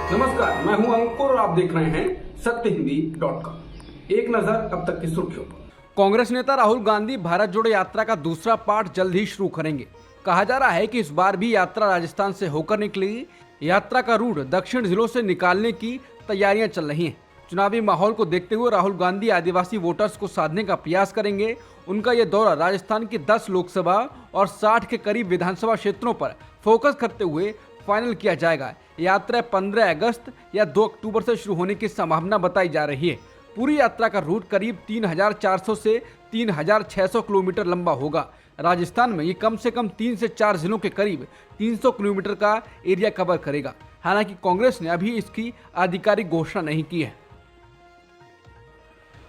नमस्कार, मैं हूं अंकुर और आप देख रहे हैं सत्यहिंदी.com। एक नजर अब तक की सुर्खियों पर। कांग्रेस नेता राहुल गांधी भारत जोड़ो यात्रा का दूसरा पार्ट जल्द ही शुरू करेंगे। कहा जा रहा है कि इस बार भी यात्रा राजस्थान से होकर निकलेगी। यात्रा का रूट दक्षिण जिलों से निकालने की तैयारियां चल रही हैं। चुनावी माहौल को देखते हुए राहुल गांधी आदिवासी वोटर्स को साधने का प्रयास करेंगे। उनका यह दौरा राजस्थान की 10 लोकसभा और 60 के करीब विधानसभा क्षेत्रों पर फोकस करते हुए फाइनल किया जाएगा। यात्रा 15 अगस्त या 2 अक्टूबर से शुरू होने की संभावना बताई जा रही है। पूरी यात्रा का रूट करीब 3400 से 3600 किलोमीटर लंबा होगा। राजस्थान में ये कम से कम 3 से 4 जिलों के करीब 300 किलोमीटर का एरिया कवर करेगा। हालांकि कांग्रेस ने अभी इसकी आधिकारिक घोषणा नहीं की है।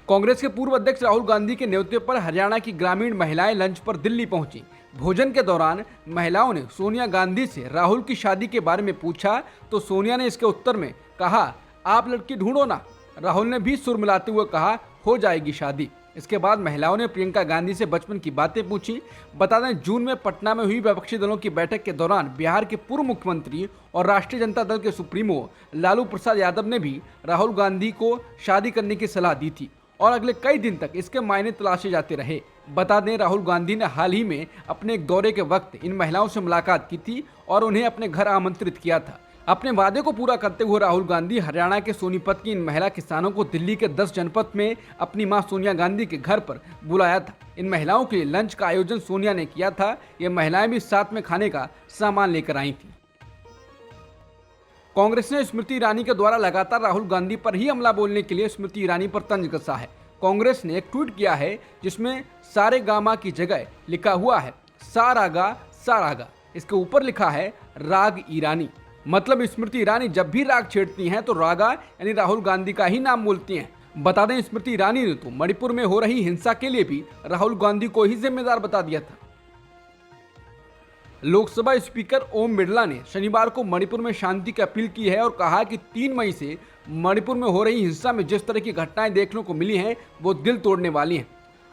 कांग्रेस के पूर्व अध्यक्ष राहुल गांधी के नेतृत्व पर हरियाणा की ग्रामीण महिलाएं लंच पर दिल्ली पहुंची। भोजन के दौरान महिलाओं ने सोनिया गांधी से राहुल की शादी के बारे में पूछा तो सोनिया ने इसके उत्तर में कहा, आप लड़की ढूंढो ना। राहुल ने भी सुर मिलाते हुए कहा, हो जाएगी शादी। इसके बाद महिलाओं ने प्रियंका गांधी से बचपन की बातें पूछी। बता दें, जून में पटना में हुई विपक्षी दलों की बैठक के दौरान बिहार के पूर्व मुख्यमंत्री और राष्ट्रीय जनता दल के सुप्रीमो लालू प्रसाद यादव ने भी राहुल गांधी को शादी करने की सलाह दी थी और अगले कई दिन तक इसके मायने तलाशे जाते रहे। बता दें, राहुल गांधी ने हाल ही में अपने एक दौरे के वक्त इन महिलाओं से मुलाकात की थी और उन्हें अपने घर आमंत्रित किया था। अपने वादे को पूरा करते हुए राहुल गांधी हरियाणा के सोनीपत की इन महिला किसानों को दिल्ली के 10 जनपद में अपनी मां सोनिया गांधी के घर पर बुलाया था। इन महिलाओं के लिए लंच का आयोजन सोनिया ने किया था। ये महिलाएं भी साथ में खाने का सामान लेकर आई थी। कांग्रेस ने स्मृति ईरानी के द्वारा लगातार राहुल गांधी पर ही हमला बोलने के लिए स्मृति ईरानी पर तंज कसा है। कांग्रेस ने एक ट्वीट किया है जिसमें सारे गामा की जगह लिखा हुआ है सारागा सारागा। इसके ऊपर लिखा है राग ईरानी। मतलब स्मृति ईरानी जब भी राग छेड़ती हैं तो रागा यानी राहुल गांधी का ही नाम बोलती हैं। बता दें, स्मृति ईरानी ने तो मणिपुर में हो रही हिंसा के लिए भी राहुल गांधी को ही जिम्मेदार बता दिया था। लोकसभा स्पीकर ओम बिरला ने शनिवार को मणिपुर में शांति की अपील की है और कहा कि 3 मई से मणिपुर में हो रही हिंसा में जिस तरह की घटनाएं देखने को मिली हैं वो दिल तोड़ने वाली हैं।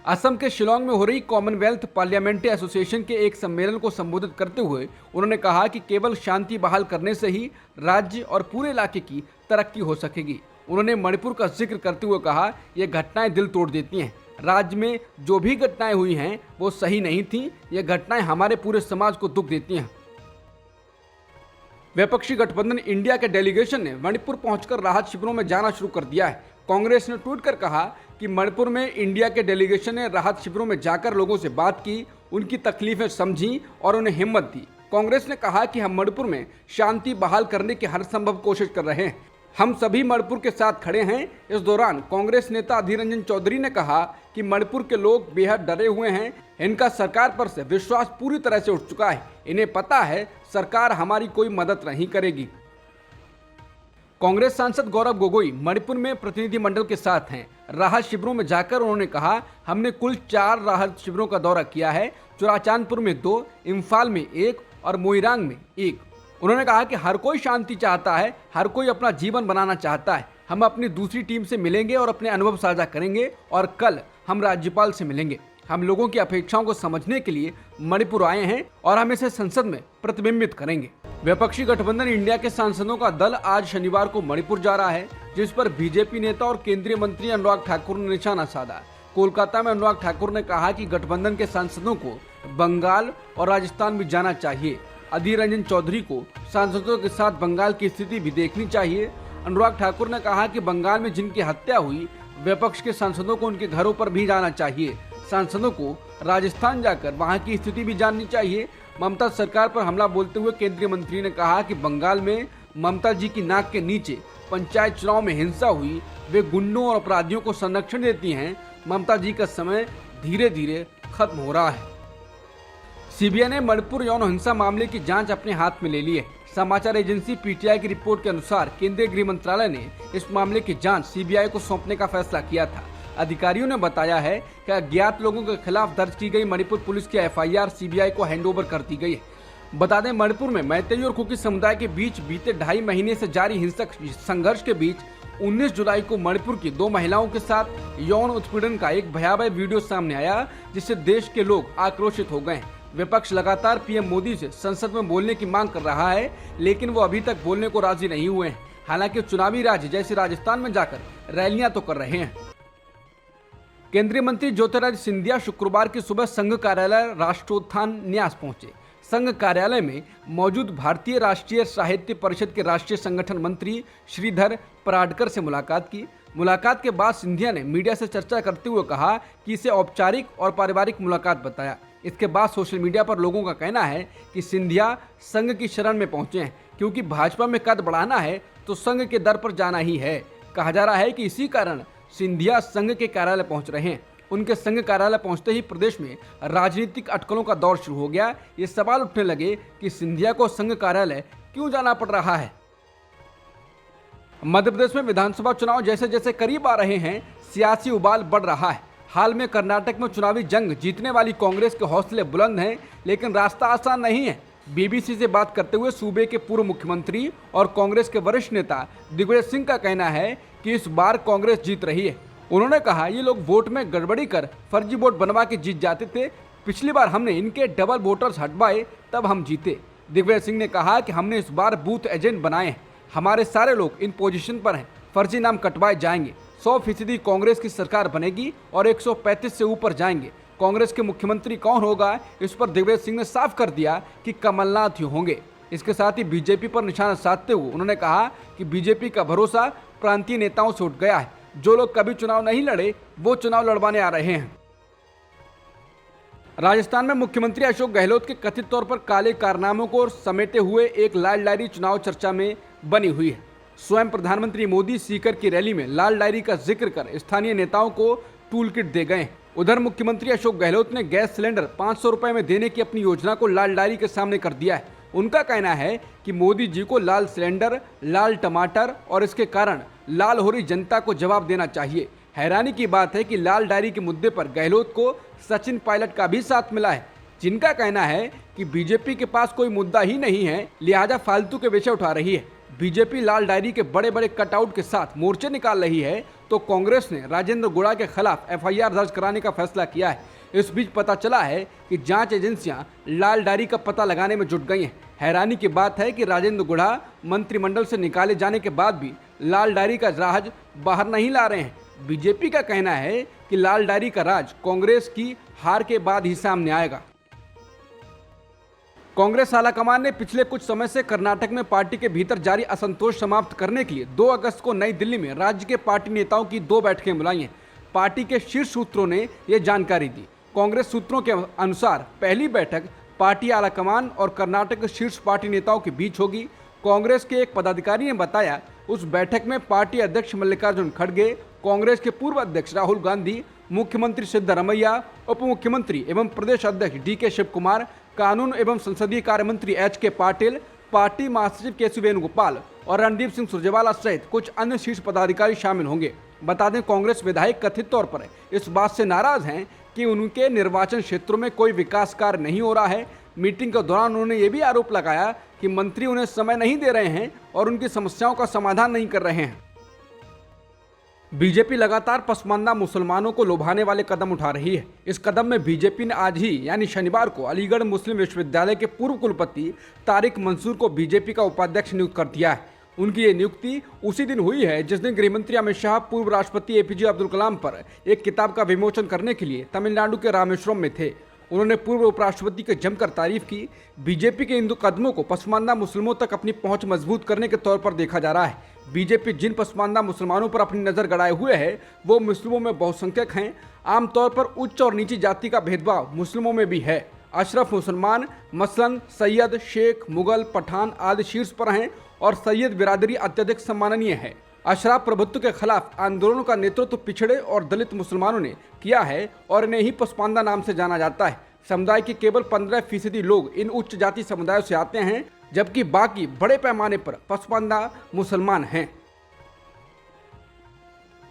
असम के शिलोंग में हो रही कॉमनवेल्थ पार्लियामेंट्री एसोसिएशन के एक सम्मेलन को संबोधित करते हुए उन्होंने कहा कि केवल शांति बहाल करने से ही राज्य और पूरे इलाके की तरक्की हो सकेगी। उन्होंने मणिपुर का जिक्र करते हुए कहा, ये घटनाएं दिल तोड़ देती हैं। राज्य में जो भी घटनाएं हुई हैं वो सही नहीं थी। ये घटनाएं हमारे पूरे समाज को दुख देती हैं। विपक्षी गठबंधन इंडिया के डेलीगेशन ने मणिपुर पहुंचकर राहत शिविरों में जाना शुरू कर दिया है। कांग्रेस ने ट्वीट कर कहा कि मणिपुर में इंडिया के डेलीगेशन ने राहत शिविरों में जाकर लोगों से बात की, उनकी तकलीफें समझी और उन्हें हिम्मत दी। कांग्रेस ने कहा कि हम मणिपुर में शांति बहाल करने की हर संभव कोशिश कर रहे हैं। हम सभी मणिपुर के साथ खड़े हैं। इस दौरान कांग्रेस नेता अधीर रंजन चौधरी ने कहा कि मणिपुर के लोग बेहद डरे हुए हैं। इनका सरकार पर से विश्वास पूरी तरह से उठ चुका है। इन्हें पता है सरकार हमारी कोई मदद नहीं करेगी। कांग्रेस सांसद गौरव गोगोई मणिपुर में प्रतिनिधिमंडल के साथ हैं। राहत शिविरों में जाकर उन्होंने कहा, हमने कुल 4 राहत शिविरों का दौरा किया है। चुराचांदपुर में 2, इम्फाल में 1 और मोइरांग में 1। उन्होंने कहा कि हर कोई शांति चाहता है, हर कोई अपना जीवन बनाना चाहता है। हम अपनी दूसरी टीम से मिलेंगे और अपने अनुभव साझा करेंगे और कल हम राज्यपाल से मिलेंगे। हम लोगों की अपेक्षाओं को समझने के लिए मणिपुर आए हैं और हम इसे संसद में प्रतिबिंबित करेंगे। विपक्षी गठबंधन इंडिया के सांसदों का दल आज शनिवार को मणिपुर जा रहा है, जिस पर बीजेपी नेता और केंद्रीय मंत्री अनुराग ठाकुर ने निशाना साधा। कोलकाता में अनुराग ठाकुर ने कहा कि गठबंधन के सांसदों को बंगाल और राजस्थान भी जाना चाहिए। अधीर रंजन चौधरी को सांसदों के साथ बंगाल की स्थिति भी देखनी चाहिए। अनुराग ठाकुर ने कहा कि बंगाल में जिनकी हत्या हुई, विपक्ष के सांसदों को उनके घरों पर भी जाना चाहिए। सांसदों को राजस्थान जाकर वहां की स्थिति भी जाननी चाहिए। ममता सरकार पर हमला बोलते हुए केंद्रीय मंत्री ने कहा कि बंगाल में ममता जी की नाक के नीचे पंचायत चुनाव में हिंसा हुई, वे गुंडों और अपराधियों को संरक्षण देती हैं। ममता जी का समय धीरे धीरे खत्म हो रहा है। सीबीआई ने मणिपुर यौन हिंसा मामले की जांच अपने हाथ में ले ली है। समाचार एजेंसी पीटीआई की रिपोर्ट के अनुसार केंद्रीय गृह मंत्रालय ने इस मामले की जांच सीबीआई को सौंपने का फैसला किया था। अधिकारियों ने बताया है कि अज्ञात लोगों के खिलाफ दर्ज की गई मणिपुर पुलिस की एफआईआर सीबीआई को हैंडओवर कर दी गई है। बता दें, मणिपुर में मैतेई और कुकी समुदाय के बीच बीते 2.5 महीने से जारी हिंसक संघर्ष के बीच 19 जुलाई को मणिपुर की 2 महिलाओं के साथ यौन उत्पीड़न का एक भयावह वीडियो सामने आया, जिससे देश के लोग आक्रोशित हो गए। विपक्ष लगातार पीएम मोदी से संसद में बोलने की मांग कर रहा है, लेकिन वो अभी तक बोलने को राजी नहीं हुए हैं। हालांकि चुनावी राज्य जैसे राजस्थान में जाकर रैलियां तो कर रहे हैं। केंद्रीय मंत्री ज्योतिरादित्य सिंधिया शुक्रवार की सुबह संघ कार्यालय राष्ट्रोत्थान न्यास पहुंचे। संघ कार्यालय में मौजूद भारतीय राष्ट्रीय साहित्य परिषद के राष्ट्रीय संगठन मंत्री श्रीधर पराडकर से मुलाकात की। मुलाकात के बाद सिंधिया ने मीडिया से चर्चा करते हुए कहा कि इसे औपचारिक और पारिवारिक मुलाकात बताया। इसके बाद सोशल मीडिया पर लोगों का कहना है कि सिंधिया संघ की शरण में पहुंचे हैं, क्योंकि भाजपा में कद बढ़ाना है तो संघ के दर पर जाना ही है। कहा जा रहा है कि इसी कारण सिंधिया संघ के कार्यालय पहुंच रहे हैं। उनके संघ कार्यालय पहुंचते ही प्रदेश में राजनीतिक अटकलों का दौर शुरू हो गया। ये सवाल उठने लगे कि सिंधिया को संघ कार्यालय क्यों जाना पड़ रहा है। मध्य प्रदेश में विधानसभा चुनाव जैसे जैसे करीब आ रहे हैं, सियासी उबाल बढ़ रहा है। हाल में कर्नाटक में चुनावी जंग जीतने वाली कांग्रेस के हौसले बुलंद हैं, लेकिन रास्ता आसान नहीं है। बीबीसी से बात करते हुए सूबे के पूर्व मुख्यमंत्री और कांग्रेस के वरिष्ठ नेता दिग्विजय सिंह का कहना है कि इस बार कांग्रेस जीत रही है। उन्होंने कहा, ये लोग वोट में गड़बड़ी कर फर्जी वोट बनवा के जीत जाते थे। पिछली बार हमने इनके डबल वोटर्स हटवाए, तब हम जीते। दिग्विजय सिंह ने कहा कि हमने इस बार बूथ एजेंट बनाए हैं। हमारे सारे लोग इन पोजीशन पर हैं, फर्जी नाम कटवाए जाएंगे। 100% कांग्रेस की सरकार बनेगी और 135 से ऊपर जाएंगे। कांग्रेस के मुख्यमंत्री कौन होगा, इस पर दिग्विजय सिंह ने साफ कर दिया कि कमलनाथ ही होंगे। इसके साथ ही बीजेपी पर निशाना साधते हुए उन्होंने कहा कि बीजेपी का भरोसा प्रांतीय नेताओं से उठ गया है। जो लोग कभी चुनाव नहीं लड़े, वो चुनाव लड़वाने आ रहे हैं। राजस्थान में मुख्यमंत्री अशोक गहलोत के कथित तौर पर काले कारनामों को समेटे हुए एक लाल डायरी चुनाव चर्चा में बनी हुई है। स्वयं प्रधानमंत्री मोदी सीकर की रैली में लाल डायरी का जिक्र कर स्थानीय नेताओं को टूल किट दे गए। उधर मुख्यमंत्री अशोक गहलोत ने गैस सिलेंडर 500 रुपए में देने की अपनी योजना को लाल डायरी के सामने कर दिया है। उनका कहना है कि मोदी जी को लाल सिलेंडर, लाल टमाटर और इसके कारण लाल हो रही जनता को जवाब देना चाहिए। हैरानी की बात है कि लाल डायरी के मुद्दे पर गहलोत को सचिन पायलट का भी साथ मिला है, जिनका कहना है कि बीजेपी के पास कोई मुद्दा ही नहीं है, लिहाजा फालतू के विषय उठा रही है। बीजेपी लाल डायरी के बड़े बड़े कटआउट के साथ मोर्चे निकाल रही है, तो कांग्रेस ने राजेंद्र गुड़ा के खिलाफ एफआईआर दर्ज कराने का फैसला किया है। इस बीच पता चला है कि जांच एजेंसियां लाल डायरी का पता लगाने में जुट गई हैं। हैरानी की बात है कि राजेंद्र गुड़ा मंत्रिमंडल से निकाले जाने के बाद भी लाल डायरी का राज बाहर नहीं ला रहे हैं। बीजेपी का कहना है कि लाल डायरी का राज कांग्रेस की हार के बाद ही सामने आएगा। कांग्रेस आलाकमान ने पिछले कुछ समय से कर्नाटक में पार्टी के भीतर जारी असंतोष समाप्त करने के लिए 2 अगस्त को नई दिल्ली में राज्य के पार्टी नेताओं की 2 बैठकें बुलाई हैं। पार्टी के शीर्ष सूत्रों ने यह जानकारी दी। कांग्रेस सूत्रों के अनुसार पहली बैठक पार्टी आलाकमान और कर्नाटक के शीर्ष पार्टी नेताओं के बीच होगी। कांग्रेस के एक पदाधिकारी ने बताया, उस बैठक में पार्टी अध्यक्ष मल्लिकार्जुन खड़गे, कांग्रेस के पूर्व अध्यक्ष राहुल गांधी, मुख्यमंत्री सिद्धरमैया, उप मुख्यमंत्री एवं प्रदेश अध्यक्ष डीके शिव कुमार, कानून एवं संसदीय कार्य मंत्री एच.के. पाटिल, पार्टी महासचिव के.सी. वेणुगोपाल और रणदीप सिंह सुरजेवाला सहित कुछ अन्य शीर्ष पदाधिकारी शामिल होंगे। बता दें, कांग्रेस विधायक कथित तौर पर इस बात से नाराज हैं कि उनके निर्वाचन क्षेत्रों में कोई विकास कार्य नहीं हो रहा है। मीटिंग के दौरान उन्होंने ये भी आरोप लगाया कि मंत्री उन्हें समय नहीं दे रहे हैं और उनकी समस्याओं का समाधान नहीं कर रहे हैं। बीजेपी लगातार पसमानदा मुसलमानों को लुभाने वाले कदम उठा रही है। इस कदम में बीजेपी ने आज ही यानी शनिवार को अलीगढ़ मुस्लिम विश्वविद्यालय के पूर्व कुलपति तारिक मंसूर को बीजेपी का उपाध्यक्ष नियुक्त कर दिया है। उनकी ये नियुक्ति उसी दिन हुई है जिस दिन गृहमंत्री अमित शाह पूर्व राष्ट्रपति एपीजे अब्दुल कलाम पर एक किताब का विमोचन करने के लिए तमिलनाडु के रामेश्वरम में थे। उन्होंने पूर्व उपराष्ट्रपति की जमकर तारीफ की। बीजेपी के इन कदमों को पसमानदा मुस्लिमों तक अपनी पहुंच मजबूत करने के तौर पर देखा जा रहा है। बीजेपी जिन पसमानदा मुसलमानों पर अपनी नजर गड़ाए हुए है, वो मुस्लिमों में बहुसंख्यक हैं। आमतौर पर उच्च और नीची जाति का भेदभाव मुस्लिमों में भी है। अशरफ मुसलमान मसलन सैयद, शेख, मुगल, पठान आदि शीर्ष पर हैं और सैयद बिरादरी अत्यधिक सम्माननीय है। अशराफ प्रभुत्व के खिलाफ आंदोलनों का नेतृत्व पिछड़े और दलित मुसलमानों ने किया है और इन्हें ही पसमानदा नाम से जाना जाता है। समुदाय के केवल 15% लोग इन उच्च जाति समुदायों से आते हैं, जबकि बाकी बड़े पैमाने पर पसमानदा मुसलमान हैं।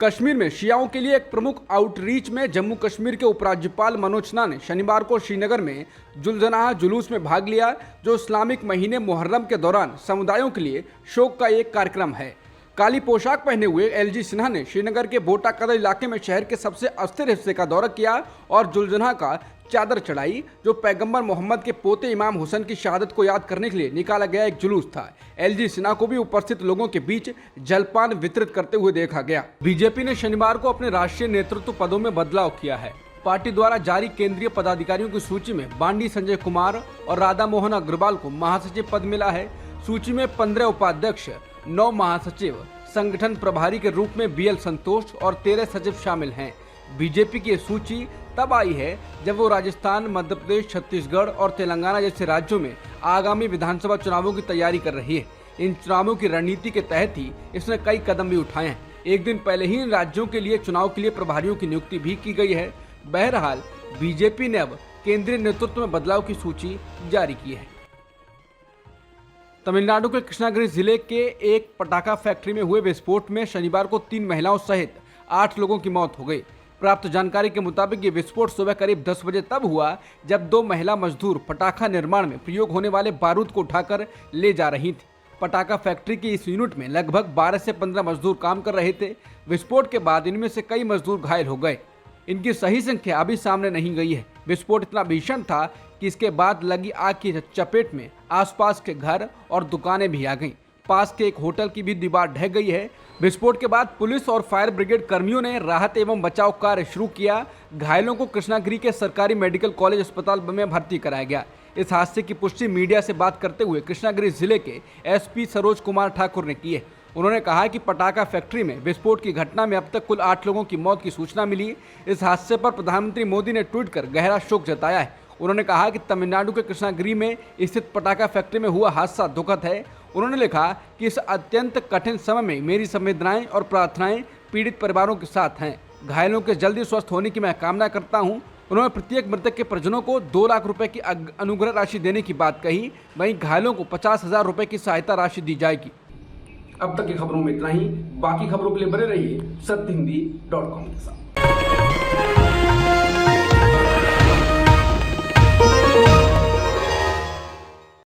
कश्मीर में शियाओं के लिए एक प्रमुख आउटरीच में जम्मू कश्मीर के उपराज्यपाल मनोज सिन्हा ने शनिवार को श्रीनगर में जुलजनाह जुलूस में भाग लिया, जो इस्लामिक महीने मुहर्रम के दौरान समुदायों के लिए शोक का एक कार्यक्रम है। काली पोशाक पहने हुए एलजी सिन्हा ने श्रीनगर के बोटा कदर इलाके में शहर के सबसे अस्थिर हिस्से का दौरा किया और जुलजनाह का चादर चढ़ाई, जो पैगंबर मोहम्मद के पोते इमाम हुसैन की शहादत को याद करने के लिए निकाला गया एक जुलूस था। एलजी सिन्हा को भी उपस्थित लोगों के बीच जलपान वितरित करते हुए देखा गया। बीजेपी ने शनिवार को अपने राष्ट्रीय नेतृत्व पदों में बदलाव किया है। पार्टी द्वारा जारी केंद्रीय पदाधिकारियों की सूची में बांडी संजय कुमार और राधा मोहन अग्रवाल को महासचिव पद मिला है। सूची में 15 उपाध्यक्ष, 9 महासचिव, संगठन प्रभारी के रूप में बीएल संतोष और 13 सचिव शामिल हैं। बीजेपी की सूची तब आई है जब वो राजस्थान, मध्य प्रदेश, छत्तीसगढ़ और तेलंगाना जैसे राज्यों में आगामी विधानसभा चुनावों की तैयारी कर रही है। इन चुनावों की रणनीति के तहत ही इसने कई कदम भी उठाए हैं। एक दिन पहले ही इन राज्यों के लिए चुनाव के लिए प्रभारियों की नियुक्ति भी की गई है। बहरहाल बीजेपी ने अब केंद्रीय नेतृत्व में बदलाव की सूची जारी की है। तमिलनाडु के कृष्णागिरी जिले के एक पटाखा फैक्ट्री में हुए विस्फोट में शनिवार को 3 महिलाओं सहित 8 लोगों की मौत हो गई। प्राप्त जानकारी के मुताबिक ये विस्फोट सुबह करीब 10 बजे तब हुआ जब 2 महिला मजदूर पटाखा निर्माण में प्रयोग होने वाले बारूद को उठाकर ले जा रही थी। पटाखा फैक्ट्री की इस यूनिट में लगभग 12 से 15 मजदूर काम कर रहे थे। विस्फोट के बाद इनमें से कई मजदूर घायल हो गए। इनकी सही संख्या अभी सामने नहीं गई है। विस्फोट इतना भीषण था कि इसके बाद लगी आग की चपेट में आसपास के घर और दुकानें भी आ गईं। पास के एक होटल की भी दीवार ढह गई है। विस्फोट के बाद पुलिस और फायर ब्रिगेड कर्मियों ने राहत एवं बचाव कार्य शुरू किया। घायलों को कृष्णागिरी के सरकारी मेडिकल कॉलेज अस्पताल में भर्ती कराया गया। इस हादसे की पुष्टि मीडिया से बात करते हुए कृष्णागिरी जिले के एसपी सरोज कुमार ठाकुर ने की है। उन्होंने कहा कि पटाखा फैक्ट्री में विस्फोट की घटना में अब तक कुल 8 लोगों की मौत की सूचना मिली। इस हादसे पर प्रधानमंत्री मोदी ने ट्वीट कर गहरा शोक जताया है। उन्होंने कहा कि तमिलनाडु के कृष्णागिरी में स्थित पटाखा फैक्ट्री में हुआ हादसा दुखद है। उन्होंने लिखा कि इस अत्यंत कठिन समय में मेरी संवेदनाएं और प्रार्थनाएं पीड़ित परिवारों के साथ हैं। घायलों के जल्दी स्वस्थ होने की मैं कामना करता हूं। उन्होंने प्रत्येक मृतक के परिजनों को 2 लाख रुपए की अनुग्रह राशि देने की बात कही। वहीं घायलों को 50,000 रुपए की सहायता राशि दी जाएगी। अब तक की खबरों में इतना ही। बाकी खबरों के लिए बने रहिए सत्यहिंदी.com के साथ।